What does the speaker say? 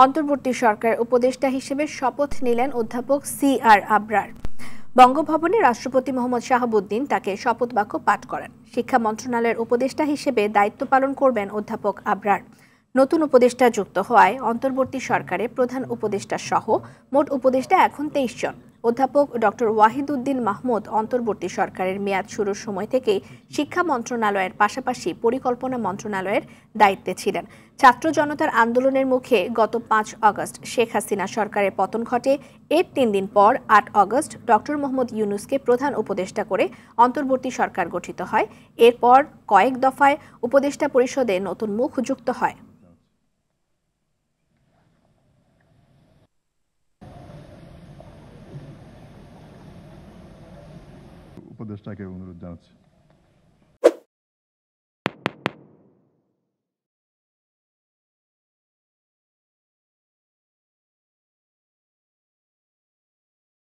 অন্তর্বর্তী সরকারের উপদেষ্টা হিসেবে শপথ নিলেন অধ্যাপক CR আবরার। বঙ্গভবনে রাষ্ট্রপতি মোহাম্মদ শাহাবুদ্দিন তাকে শপথ বাক্য পাঠ করেন। শিক্ষা মন্ত্রণালয়ের উপদেষ্টা হিসেবে দায়িত্ব পালন করবেন অধ্যাপক আবরার। নতুন উপদেষ্টা যুক্ত হওয়ায় অন্তর্বর্তী সরকারে প্রধান উপদেষ্টা সহ মোট উপদেষ্টা এখন 23 জন। অধ্যাপক ডক্টর ওয়াহিদুদ্দিন মাহমুদ অন্তর্বর্তী সরকারের মেয়াদ শুরুর সময় থেকেই শিক্ষা মন্ত্রণালয়ের পাশাপাশি পরিকল্পনা মন্ত্রণালয়ের দায়িত্বে ছিলেন। ছাত্র জনতার আন্দোলনের মুখে গত 5 আগস্ট শেখ হাসিনা সরকারের পতন ঘটে। এর 3 দিন পর 8 আগস্ট ডক্টর মোহাম্মদ ইউনূসকে প্রধান উপদেষ্টা করে অন্তর্বর্তী সরকার গঠিত হয়। এরপর কয়েক দফায় উপদেষ্টা পরিষদে নতুন মুখ যুক্ত হয়। উপদেষ্টাকে অনুরোধ জানাচ্ছি।